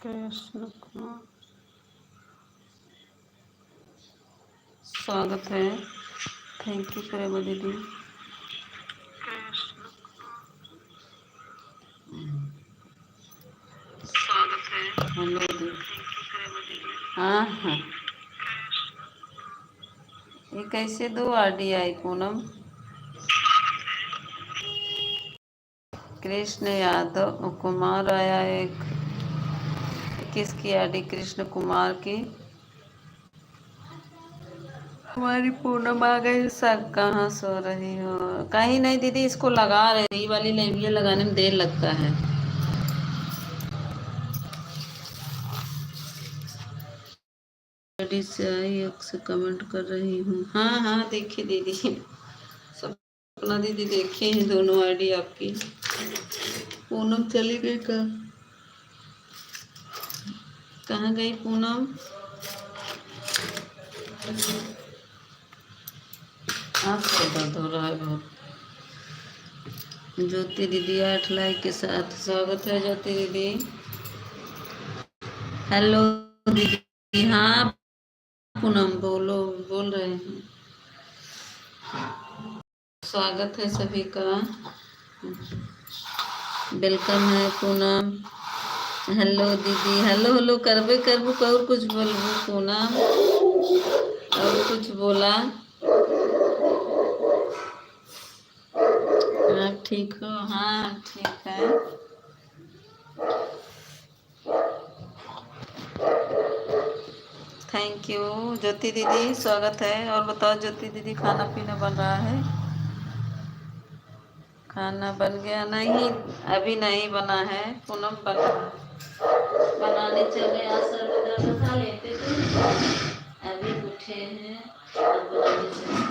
कृष्ण कुमार, स्वागत है। Thank you प्रेमा दीदी। स्वागत है। हेलो दीदी। हाँ हाँ, ये कैसे दो आरडी आई पूनम? कृष्ण यादव कुमार आया एक। किसकी आरडी? कृष्ण कुमार की। हमारी पूनम आ गई। सब कहाँ सो रही हो? कहीं नहीं दीदी, इसको लगा रही। ये वाली लेविया लगाने में देर लगता है। आईडी से आई एक से कमेंट कर रही हूँ। हाँ हाँ, देखिए दीदी, सपना दीदी देखी है दोनों आईडी आपकी। पूनम चली गई कहाँ गई पूनम? हाथ से दर्द हो रहा है बहुत। ज्योति दीदी 8 लाइक के साथ स्वागत है ज्योति दीदी। हेलो दीदी। हाँ पूनम बोलो, बोल रहे हैं। स्वागत है सभी का, वेलकम है पूनम। हेलो दीदी, हेलो हेलो करबे करबू और कुछ बोलबू पूनम? और कुछ बोला? आप ठीक हो? हाँ ठीक है। थैंक यू ज्योति दीदी, स्वागत है। और बताओ ज्योति दीदी, खाना पीना बन रहा है? खाना बन गया? नहीं अभी नहीं बना है पूनम, बनाने चले। असर में खा लेते थे, अभी उठे हैं और बनाने चले।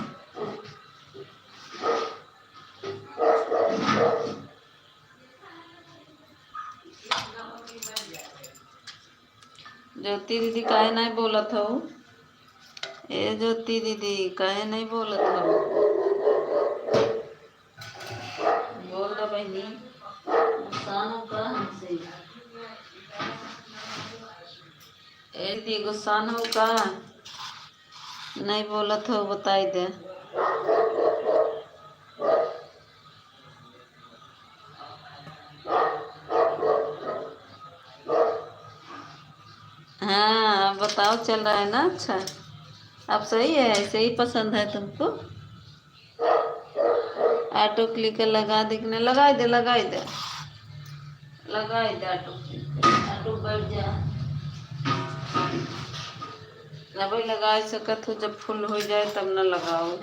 ज्योति दीदी काहे नहीं बोलत हो? ए ज्योति दीदी काहे नहीं बोलत हो? बोल रहा बहनी, नुकसान होगा हमसे। ए दीदी गुस्सा न होगा? नहीं बोलत हो, बताई दे। हाँ बताओ, चल रहा है ना? अच्छा, अब सही है? ऐसे ही पसंद है तुमको? ऑटो क्लिकर लगा दिखने, लगाई दे लगाई दे लगाई दे। ऑटो क्लिकर, ऑटो बैठ जा। अभी लगा सकत हो, जब फुल हो जाए तब न लगाओ।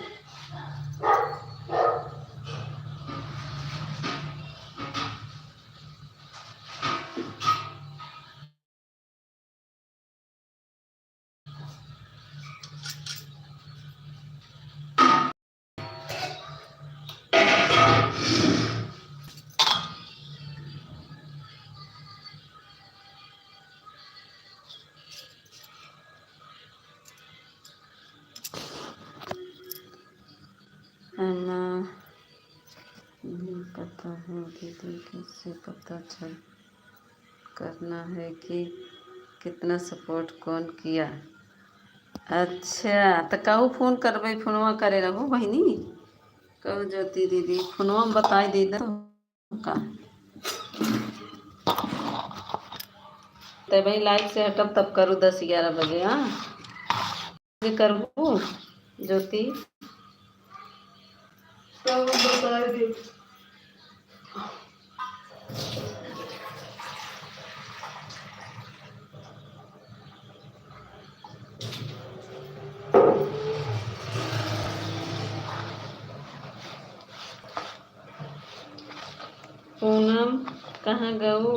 है ना? नहीं पता है दीदी, कैसे पता चल करना है कि कितना सपोर्ट कौन किया? अच्छा तो कहूँ फोन करबे, फोनवा करे रहो बहनी। कहू ज्योति दीदी फोनवा में बताई दे दो का। तो भाई लाइट से हटब तब करूँ 10-11 बजे। हाँ करूँ ज्योति, तब बताई दे। पूनम कहाँ गऊ?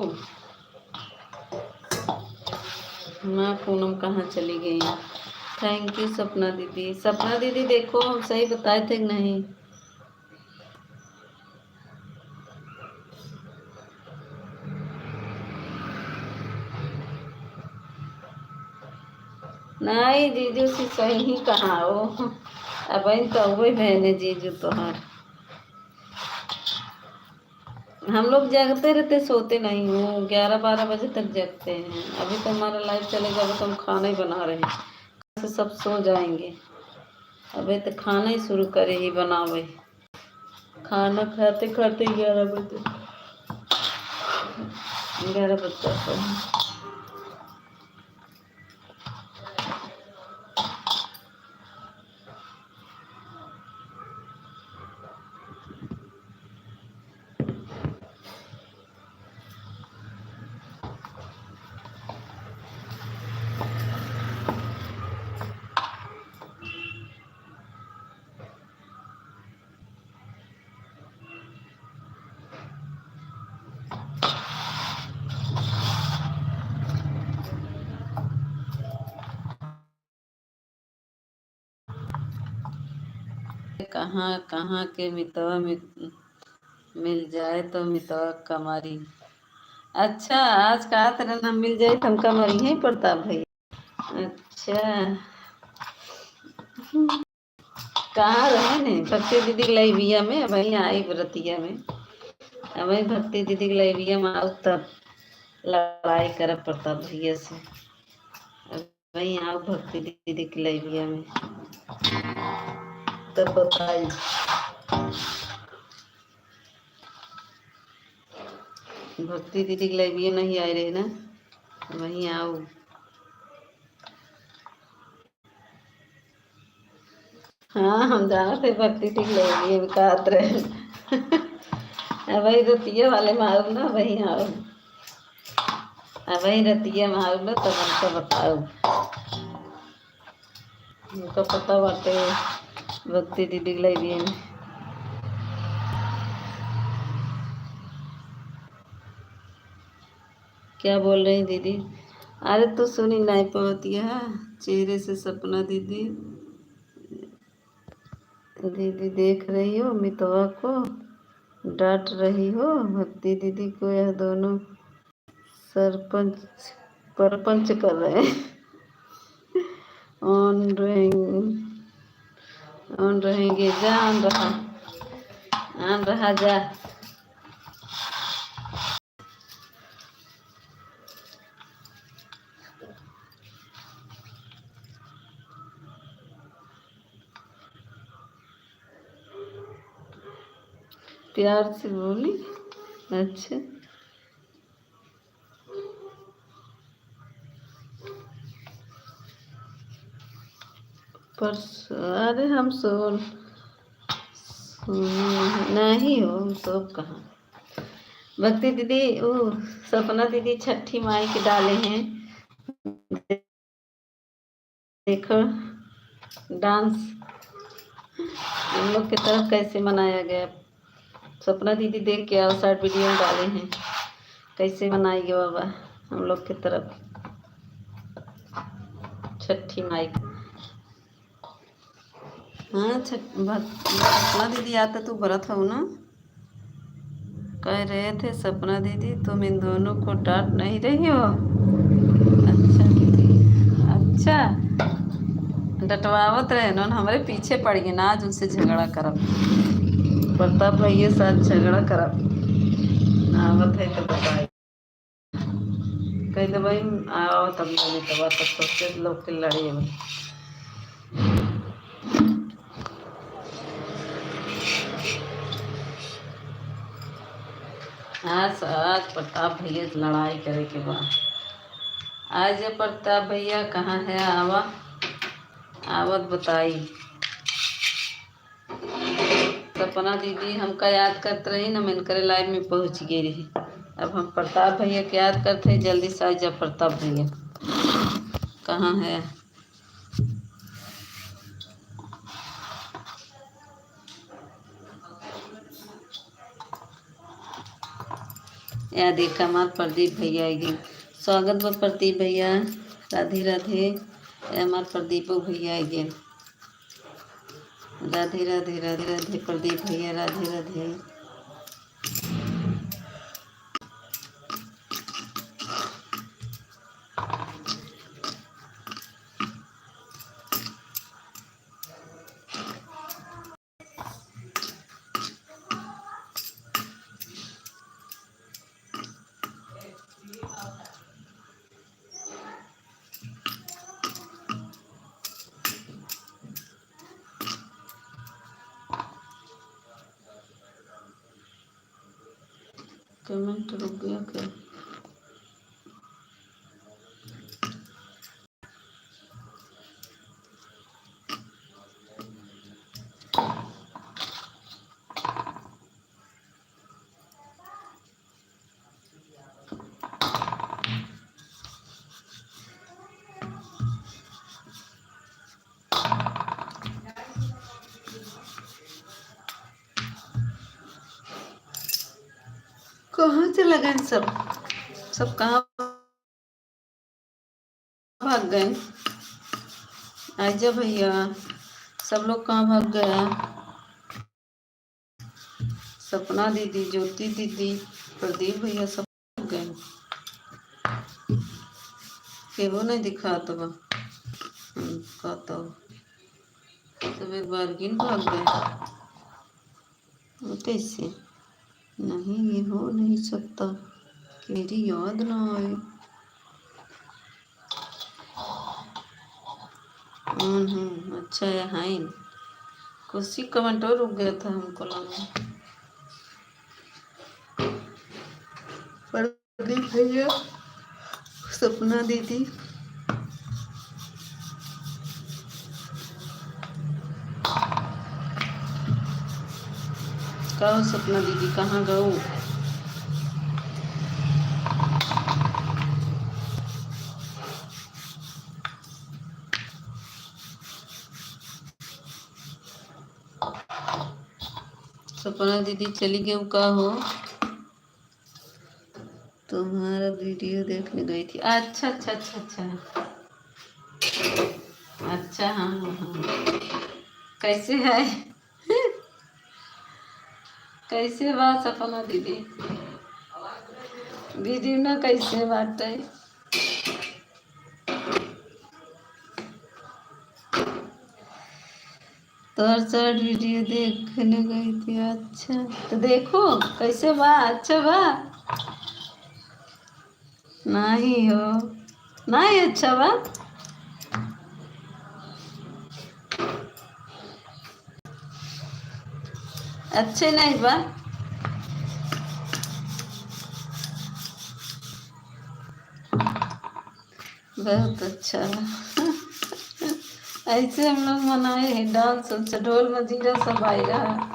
ना पूनम कहाँ चली गई? थैंक यू सपना दीदी। सपना दीदी देखो हम सही बताए थे कि नहीं? नहीं जीजू से सही ही कहा हो। अब तो वही बहने जीजू तोहार हम लोग जागते रहते, सोते नहीं हूँ, 11-12 बजे तक जगते हैं। अभी तो हमारा लाइव चलेगा, अभी तो हम खाना ही बना रहे हैं, तो सब सो जाएंगे। अभी तो खाना ही शुरू करे ही बनावे, खाना खाते खाते 11 बजे, 11 बज जाता है। कहाँ कहाँ के मितवा मिल जाए तो मितवा कमारी। अच्छा, आज कहा तेरा नाम मिल जाए तो हम कमारी ही पड़ता भाई। अच्छा, कहाँ रहे ने भक्ति दीदी के लाइबिया में, वही आई व्रतिया में, वही भक्ति दीदी के लाइबिया में आओ तब लड़ाई कर पड़ता भैया से। वही आओ भक्ति दीदी के लाइबिया में तब बताई। भक्ति दीदी के लाइबिया नहीं आए रहे ना, वहीं आओ। हाँ, हम जाना थे भक्ति दीदी के लाइबिया में कहत रहे। वही रतिया वाले मारू ना, वही आओ। वही रतिया मारू ना, तब हमको बताओ, हमको पता बाटे भक्ति दीदी के लाइबिया में। क्या बोल रही दीदी? अरे तो सुनी नहीं पाती है, चेहरे से सपना दीदी। दीदी देख रही हो मितवा को, डांट रही हो भक्ति दीदी को, यह दोनों सरपंच परपंच कर रहे हैं। ऑन रहेंगे, ऑन रहेंगे, जा ऑन रहा, ऑन रहा जा। प्यार से बोली। अच्छा, पर अरे हम नहीं हो, हम सो कहाँ। भक्ति दीदी वो सपना दीदी छठी माई के डाले हैं, देखो डांस हम लोग की तरफ कैसे मनाया गया। सपना दीदी देख के आओ, शॉर्ट वीडियो में डाले हैं कैसे मनाएंगे बाबा हम लोग की तरफ छठी माई। हाँ, सपना दीदी आता तू व्रत हो ना, कह रहे थे सपना दीदी तुम इन दोनों को डांट नहीं रही हो। अच्छा दीदी, अच्छा, डटवावत रहे ना, हमारे पीछे पड़ गए ना, आज उनसे झगड़ा करब, प्रताप भैया साथ झगड़ा करब, आवत है तो बताई, कह दे भाई आओ तब बोले तब तब सोचे लोग के लड़े में। आज प्रताप भैया से लड़ाई करे के बाद, आज ये प्रताप भैया कहाँ है, आवा आवत बताई। सपना दीदी हमका याद करते रही ना, मैंने करे लाइव में पहुँच गई रही। अब हम प्रताप भैया के याद करते हैं, जल्दी से आ जा प्रताप भैया, कहाँ है। या देखा हमार प्रदीप भैया आएगी, स्वागत बा प्रदीप भैया, राधे राधे। हमार प्रदीपो भैया आएगी, राधे राधे राधे राधे प्रदीप भैया, राधे राधे। कमेंट रुक गया क्या? कहाँ चला गए सब? सब कहाँ भाग गए? आजा भैया, सब लोग कहाँ भाग गया? सपना दीदी, ज्योति दीदी, प्रदीप भैया सब भाग गए। केहू नहीं दिखा तो कहता सब एक बार गिन भाग गए। वो कैसे? नहीं, ये हो नहीं सकता कि मेरी याद ना आए। अच्छा है। हाइन कुछ ही कमेंट और रुक गया था हमको लगा। प्रदीप भैया, सपना दीदी, कहो सपना दीदी कहाँ गओ? सपना दीदी चली गई का हो? तुम्हारा वीडियो देखने गई थी। अच्छा अच्छा अच्छा अच्छा अच्छा। हाँ हाँ हाँ। कैसे है? कैसे बात सपना दीदी? वीडियो ना कैसे बात है? तो सर वीडियो देखने गई थी। अच्छा तो देखो कैसे बा? अच्छा बा? नहीं हो, नहीं अच्छा बा? अच्छे नहीं बा? बहुत अच्छा। ऐसे हम लोग मनाए हैं डांस, ढोल मजीरा सब आई रहा।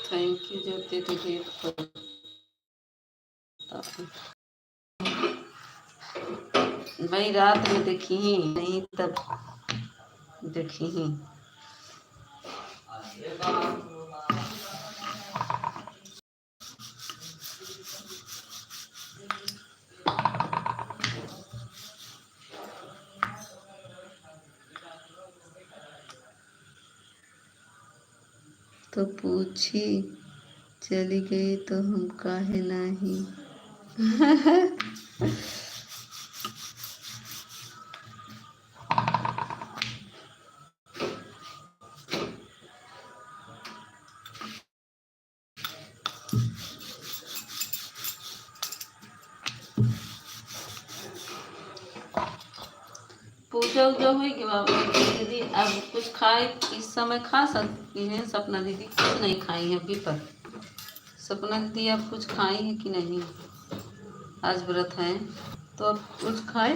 थैंक यू ज्योति दीदी। भाई रात में देखी ही नहीं, तब देखी ही। तो पूछी चली गई तो हम काहे नहीं? पूजा उजा हुई कि बाबा दीदी अब कुछ खाए इस समय खा सकती हैं? सपना दीदी कुछ नहीं खाई है अभी पर। सपना दीदी आप कुछ खाई हैं कि नहीं? आज व्रत है तो अब कुछ खाए?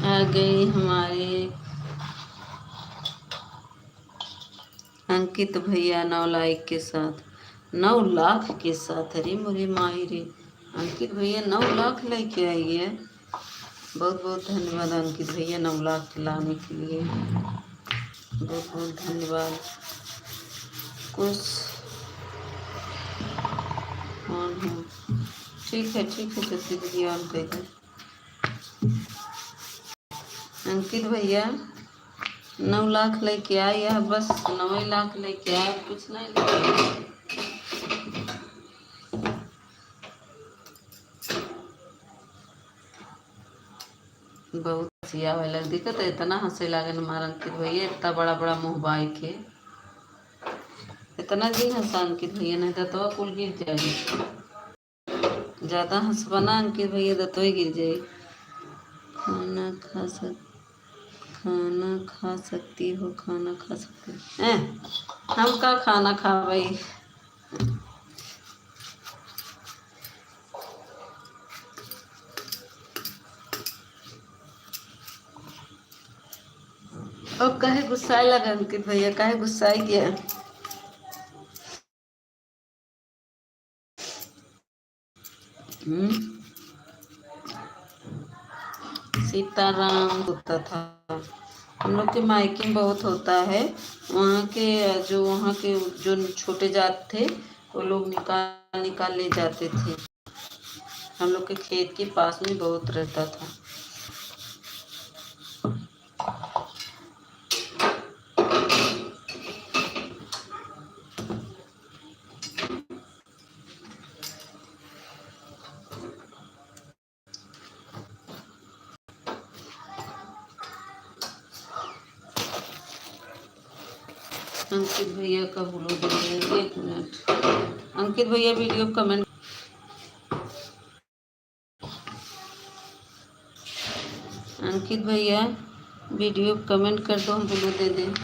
आ गए हमारे अंकित भैया 9 लाइक के साथ, 9 लाख के साथ। अरे मोरे माई रे, अंकित भैया 9 लाख लेके आई है। बहुत बहुत धन्यवाद अंकित भैया 9 लाख लाने के लिए, बहुत बहुत धन्यवाद। कुछ ऑन हो, ठीक है ज्योति दीदी ऑन कर दे। अंकित भैया 9 लाख लेके आई है, बस 9 लाख लेके आए, कुछ नहीं लेके। बहुत हंसिया आवे लग दिक्कत है, इतना हंसे लागे हमारा अंकित भैया, इतना बड़ा बड़ा मुँह बाई के इतना जी हंसा अंकित भैया, नहीं तो कुल गिर जाएगी। ज़्यादा हंसवाना अंकित भैया तो गिर जाए। खाना खा सकती हो, खाना खा सकती हो। हम का खाना खा भाई। अब काहे गुस्साए लगा अंकित भैया, काहे गुस्साए गया। सीताराम होता था, हम लोग के मायके में बहुत होता है। वहाँ के जो छोटे जात थे वो लोग निकाल निकाल ले जाते थे। हम लोग के खेत के पास में बहुत रहता था। अंकित भैया का बोलो दीजिए, 1 मिनट। अंकित भैया वीडियो कमेंट, अंकित भैया वीडियो कमेंट कर दो, हम बोलो दे दें।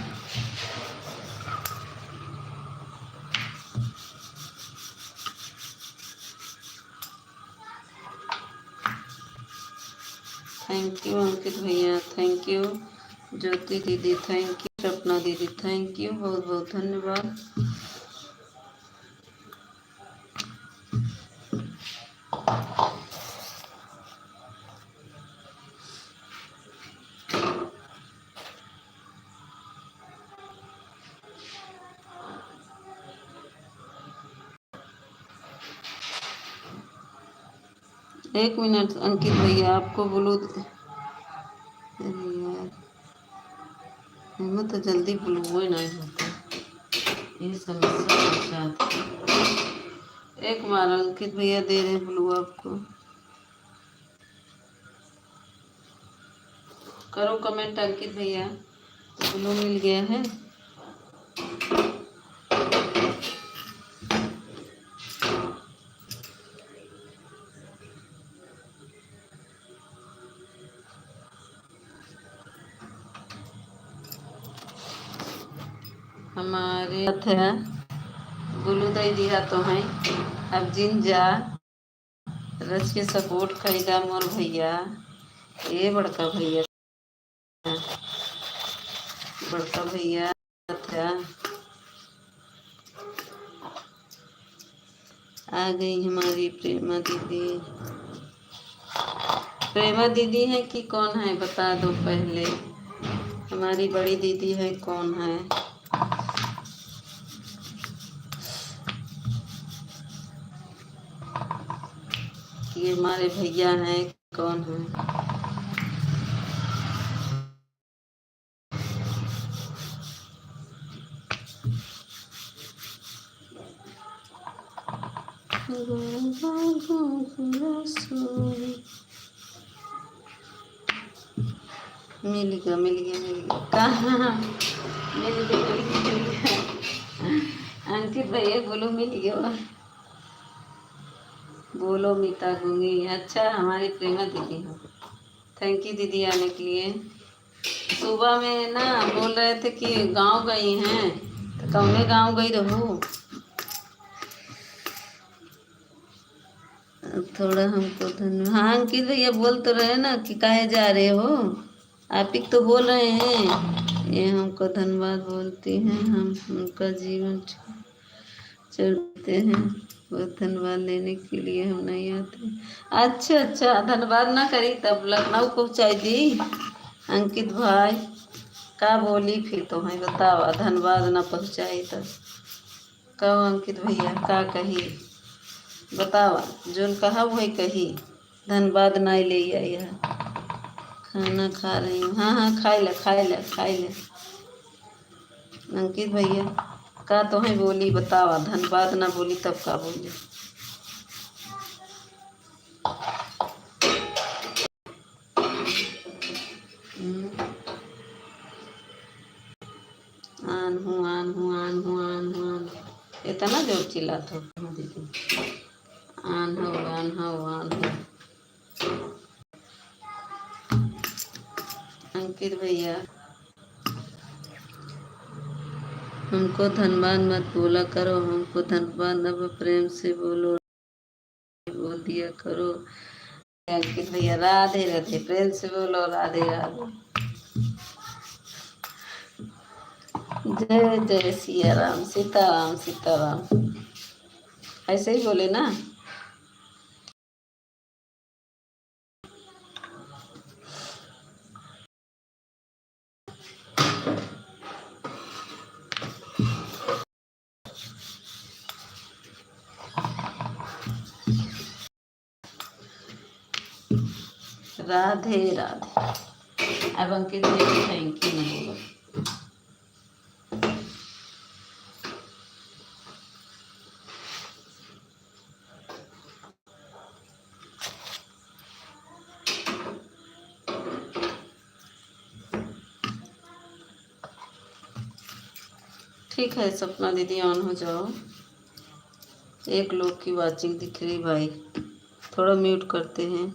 थैंक यू अंकित भैया, थैंक यू ज्योति दीदी, थैंक यू सपना दीदी, थैंक यू, बहुत बहुत धन्यवाद। एक मिनट अंकित भैया, आपको बोलो। अरे यार हमें तो जल्दी ब्लू ही नहीं होता, ये समस्या के साथ। एक बार अंकित भैया दे रहे ब्लू आपको, करो कमेंट अंकित भैया, ब्लू मिल गया है। हमारे है ब्लू दे दिया तो है। अब जिन जा रच के सपोर्ट करेगा मोर भैया, ये बड़का भैया, बड़का भैया था। आ गई हमारी प्रेमा दीदी। प्रेमा दीदी है कि कौन है बता दो पहले, हमारी बड़ी दीदी है कौन है। ये हमारे भैया हैं कौन है। मिल गया मिल गया मिल गया, कहाँ मिल गया मिल गया मिल गया। अंकित भैया बोलो मिल गया, बोलो मीता गूंगी। अच्छा हमारी प्रेमा दीदी हो, थैंक यू दीदी आने के लिए। सुबह में ना बोल रहे थे कि गांव गई हैं, तो कौने गांव गई रहू। थोड़ा हमको धन्यवाद। हाँ अंकित भैया बोल तो रहे ना कि काहे जा रहे हो, आप ही तो बोल रहे हैं। ये हमको धन्यवाद बोलती हैं, हम उनका जीवन चलते हैं, बहुत धन्यवाद लेने के लिए हम नहीं आते। अच्छा अच्छा धन्यवाद ना करी तब लखनऊ पहुँचाई दी। अंकित भाई का बोली फिर तो है बतावा, धन्यवाद ना पहुँचाई तब कहो अंकित भैया का कही बतावा, जोन कहा वही कही, धन्यवाद नहीं ले आई है। खाना खा रही हूँ, हाँ हाँ खाई ले खाई ले खाई ले। अंकित भैया का तो है बोली बतावा, धन्यवाद ना बोली तब का बोली। आन हूँ आन हूँ आन हूँ आन हूँ आन, इतना जोर चिल्लात हो दीदी। आन हो आन हो आन हो। अंकित भैया हमको धन्यवाद मत बोला करो, हमको धन्यवाद अब प्रेम से बोलो, बोल दिया करो। अंकित भैया राधे राधे, प्रेम से बोलो राधे राधे। जय जय सिया राम, सीताराम सीताराम, ऐसे ही बोले ना। राधे राधे। अब अंकित भैया थैंक यू नहीं बोलो। ठीक है सपना दीदी ऑन हो जाओ। एक लोग की वाचिंग दिख रही भाई, थोड़ा म्यूट करते हैं।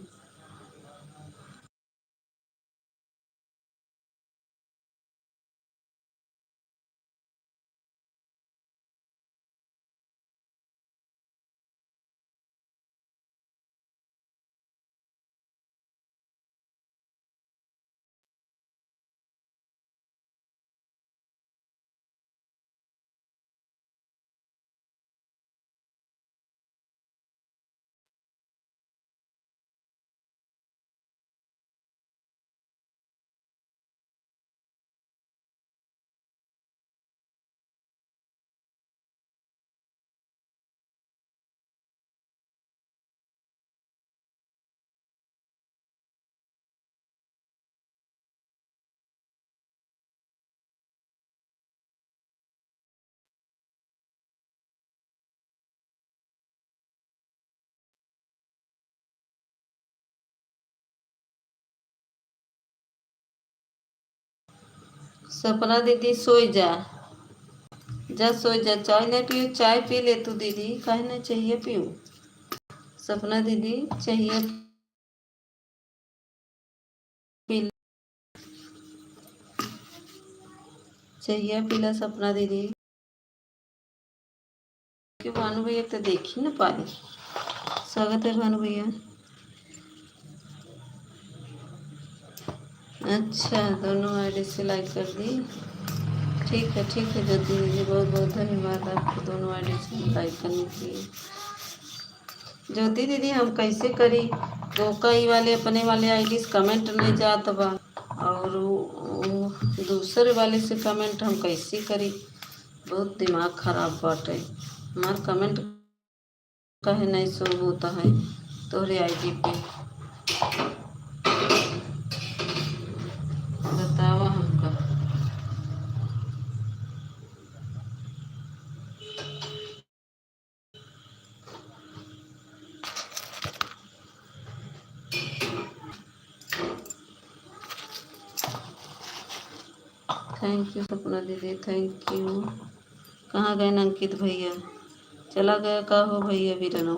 सपना दीदी सोई जा, जा सो जा। चाय नहीं पियो, चाय पी ले तू दीदी, काहे नहीं चाहिए पियो। सपना दीदी चाहिए पी, चाहिए पीला सपना दीदी। कि भानु भैया तो देख ही ना पाई। स्वागत है भानु भैया। अच्छा दोनों आईडी से लाइक कर दी, ठीक है ज्योति दीदी, बहुत बहुत धन्यवाद आपको दोनों आईडी से लाइक करने के लिए। ज्योति दीदी हम कैसे करी, तो कई वाले अपने वाले आईडी से कमेंट नहीं जात बा, और दूसरे वाले से कमेंट हम कैसे करी। बहुत दिमाग खराब बाटे, हमार कमेंट कहे नहीं शो होता है तोहरे आईडी पे, बतावा हमका। थैंक यू सपना दीदी, थैंक यू। कहाँ गए अंकित भैया, चला गया का हो भैया भी रनो।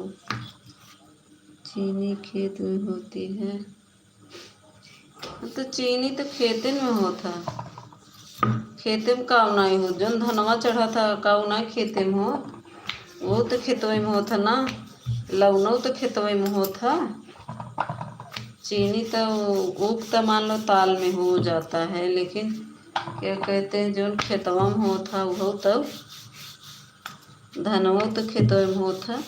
चीनी खेत में होती है, तो चीनी तो खेते में होता, खेते में काऊ नहीं हो, जौन धनवा चढ़ा था काऊ नहीं खेते में हो, वो तो खेतवे में होता ना। लवनो तो खेतवे में होता, चीनी तो उगता मान लो ताल में हो जाता है, लेकिन क्या कहते हैं जो खेतवा में होता वो तब धनवा तो खेतवे में होता,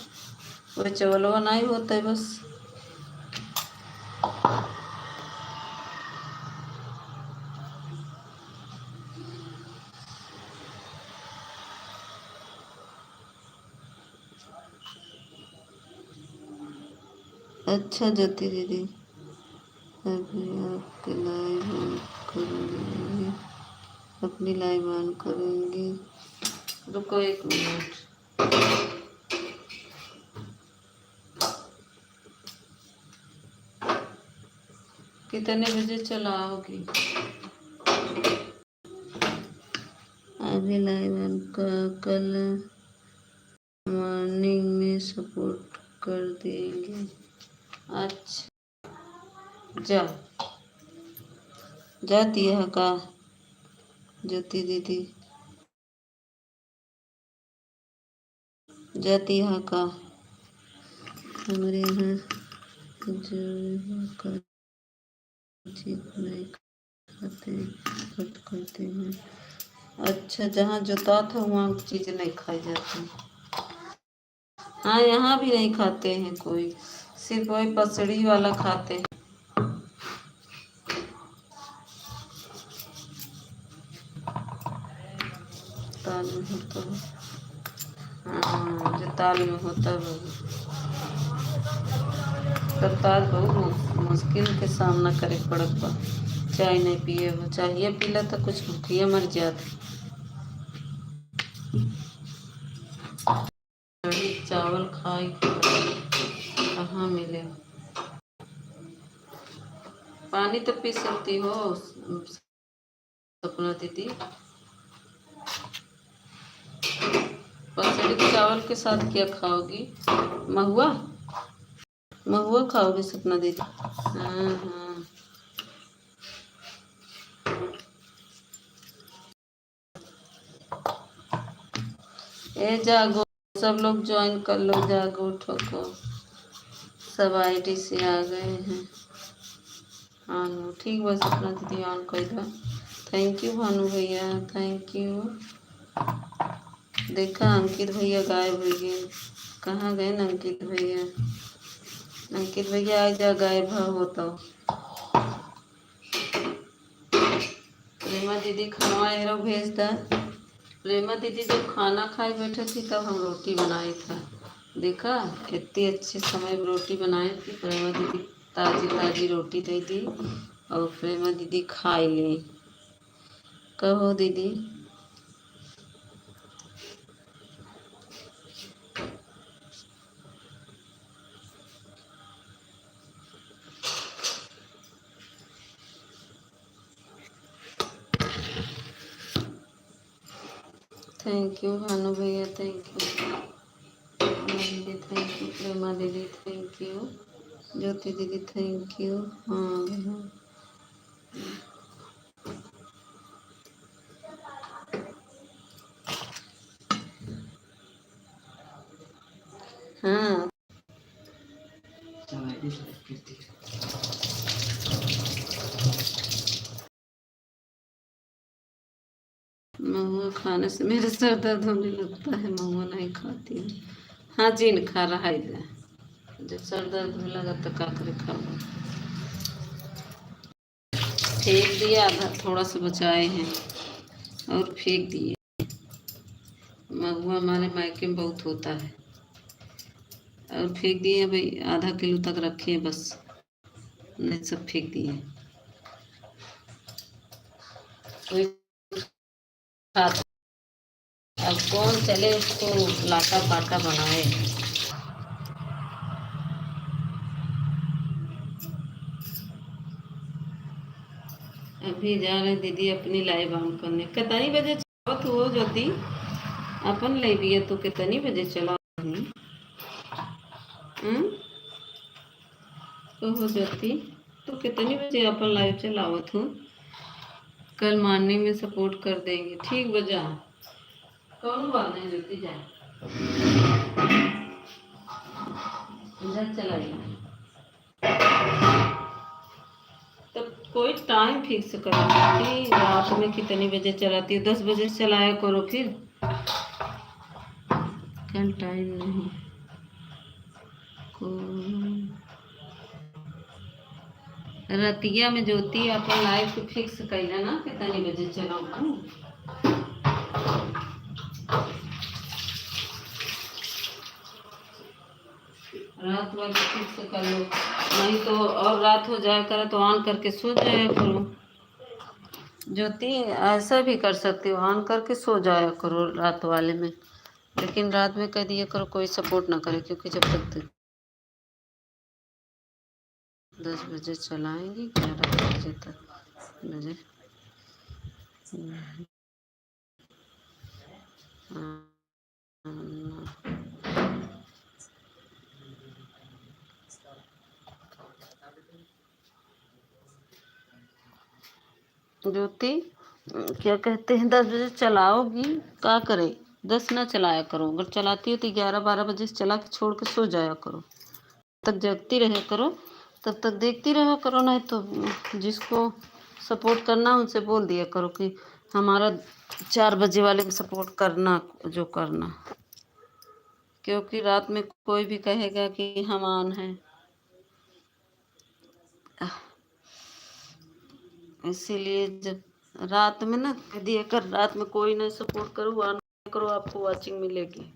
वो चावलवा नहीं होता है बस। अच्छा ज्योति दीदी, अभी आपके लाइव ऑन करूँगी, अपनी लाइव ऑन करेंगे। रुको 1 मिनट। कितने बजे चलाओगी? अभी लाइव ऑन कल मॉर्निंग में सपोर्ट कर देंगे। अच्छा जा जाती है का ज्योति दीदी जाती है का हमारे यहाँ जो चीज नहीं खाते कट करते हैं। अच्छा जहाँ जोता था वहाँ चीज़ नहीं खाई जाती। हाँ यहाँ भी नहीं खाते हैं कोई, सिर्फ वही पसड़ी वाला खाते हैं। ताल में होता है, हाँ जो ताल में होता है तब ताज बहुत मुश्किल के सामना करे पड़त बा। चाय नहीं पिए हो, चाहिए पीला तो कुछ भूखिए मर जाते। चावल खाई कहाँ मिले? पानी तो पी सकती हो सपना दीदी। पसड़ी चावल के साथ क्या खाओगी? महुआ महुआ खाओगे सपना दीदी? हाँ हाँ ए जागो, सब लोग ज्वाइन कर लो, जागो ठोको। सब आईडी से आ गए हैं। हाँ ठीक बस अपना दीदी ऑन कर दो। थैंक यू भानु भैया, थैंक यू। देखा अंकित भैया गायब हो गए, कहाँ गए न अंकित भैया? अंकित भैया आ जा, गायब हो तो। प्रेमा दीदी खाना एरो भेज दा। प्रेमा दीदी जब खाना खाए बैठे थी तब हम रोटी बनाए था, देखा कितनी अच्छे समय रोटी बनाए थी। प्रेमा दीदी ताज़ी ताज़ी रोटी दे दी और प्रेमा दीदी खाई ली। कहो दीदी। थैंक यू भानु भैया, थैंक यू दीदी, थैंक यू प्रेमा दीदी, थैंक यू ज्योति दीदी, थैंक यू। हाँ हाँ महुआ खाने से मेरे सर दर्द होने लगता है, महुआ नहीं खाती हूँ। हाँ जीन खा रहा है, जब सर दर्द होने लगा तो क्या करे खाओ। फेंक दिया, आधा थोड़ा सा बचाए हैं और फेंक दिए। महुआ हमारे मायके में बहुत होता है और फेंक दिए भाई, आधा किलो तक रखे हैं बस, नहीं सब फेंक दिए। कोई खाता अब कौन चले उसको लाटा पाटा बनाए। अभी जा रहे दीदी अपनी लाइव ऑन करने। कितनी बजे चलावत हो ज्योति अपन लाइव? तो कितनी बजे चला तो हो ज्योति तो कितनी बजे अपन लाइव चलावत हूँ? कल मॉर्निंग में सपोर्ट कर देंगे, ठीक बजा कौन बात नहीं ज्योति जाए चलाइए। तब कोई टाइम फिक्स करो कि रात में कितनी बजे चलाती हो? 10 बजे चलाया करो फिर, कल टाइम नहीं को। रतिया में ज्योति अपन लाइव को फिक्स कैला ना कितनी बजे चलाऊँ? रात वाले फिक्स कर लो, नहीं तो और रात हो जाया करे तो ऑन करके सो जाया करो। ज्योति ऐसा भी कर सकती हो, ऑन करके सो जाया करो रात वाले में, लेकिन रात में कह दिया करो कोई सपोर्ट ना करे, क्योंकि जब तक 10 बजे चलाएंगी 11 बजे तक बजे। ज्योति क्या कहते हैं, 10 बजे चलाओगी, क्या करे, 10 ना चलाया करो, अगर चलाती हो तो 11-12 बजे से चला के छोड़ के सो जाया करो, तक जगती रहे करो, तब तक देखती रहा करो। नहीं तो जिसको सपोर्ट करना उनसे बोल दिया करो कि हमारा 4 बजे वाले को सपोर्ट करना जो करना, क्योंकि रात में कोई भी कहेगा कि हम ऑन हैं, इसीलिए जब रात में ना दिया कर, रात में कोई नहीं सपोर्ट करो, ऑन करो, आपको वाचिंग मिलेगी।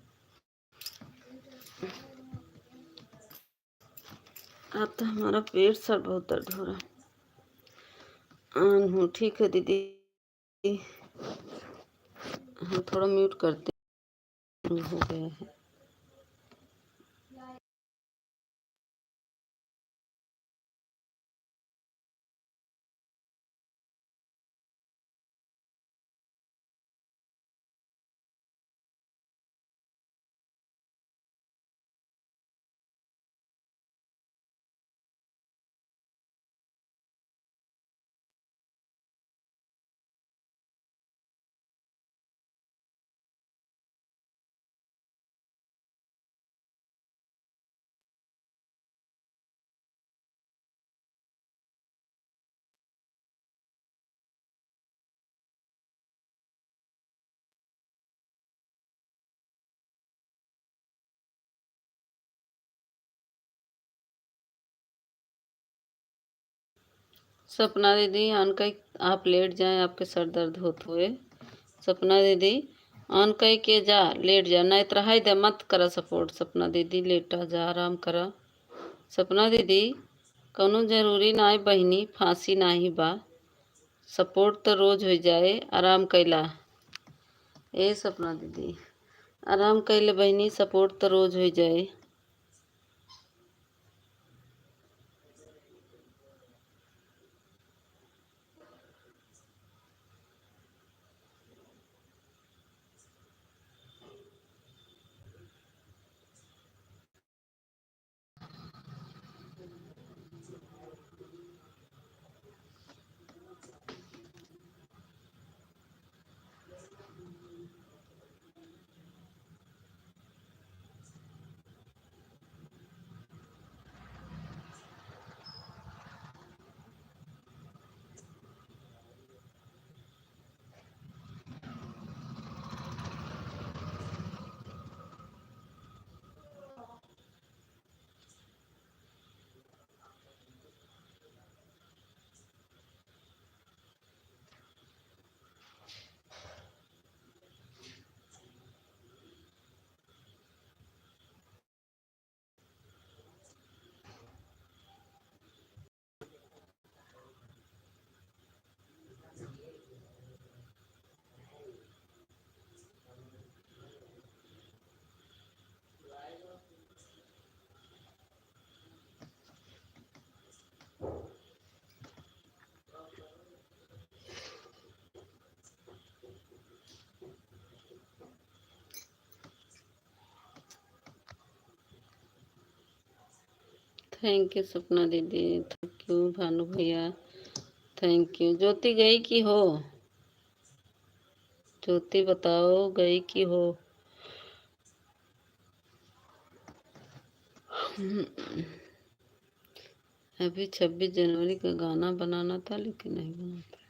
अब तो हमारा पेट सर बहुत दर्द हो रहा है। ऑन हूँ, ठीक है दीदी, हम थोड़ा म्यूट करते हैं, हो गया है। सपना दीदी ऑन कई, आप लेट जाएं, आपके सर दर्द होते हुए। सपना दीदी ऑन कई के जा, लेट जा, नहीं तो रहा दे, मत करा सपोर्ट। सपना दीदी लेटा जा, आराम करा। सपना दीदी कौनो जरूरी ना है बहिनी, फांसी नाही बा, सपोर्ट तो रोज हो जाए, आराम कैला। ए सपना दीदी आराम कैले बहिनी, सपोर्ट तो रोज हो जाए। थैंक यू सपना दीदी, थैंक यू भानु भैया, थैंक यू। ज्योति गई की हो? ज्योति बताओ गई की हो? अभी 26 जनवरी का गाना बनाना था, लेकिन नहीं बना पाया।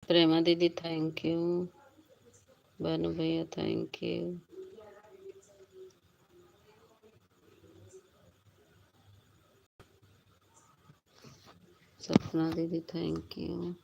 प्रेमा दीदी थैंक यू, भानु भैया थैंक यू, सपना दीदी थैंक यू।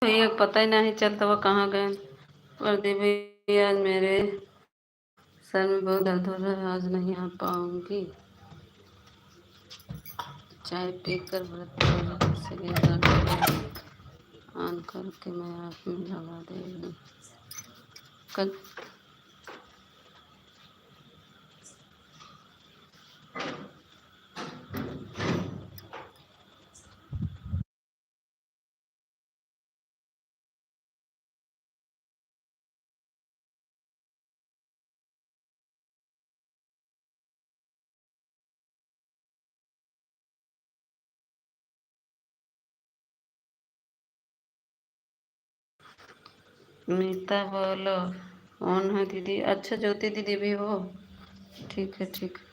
भैया पता ही नहीं चलता वो कहाँ गए। प्रदीप भैया आज मेरे सर में बहुत दर्द हो रहा है, आज नहीं आ पाऊंगी। चाय पीकर व्रत तोड़ने से दर्द ऑन करके मैं आप में लगा देगी। कल मीता बोलो ऑन है दीदी। अच्छा ज्योति दीदी भी हो, ठीक है ठीक है,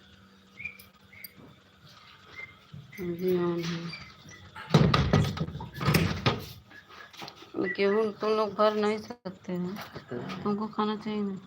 भी ऑन है। गेहूँ तुम लोग भर नहीं सकते हैं, तुमको खाना चाहिए ना।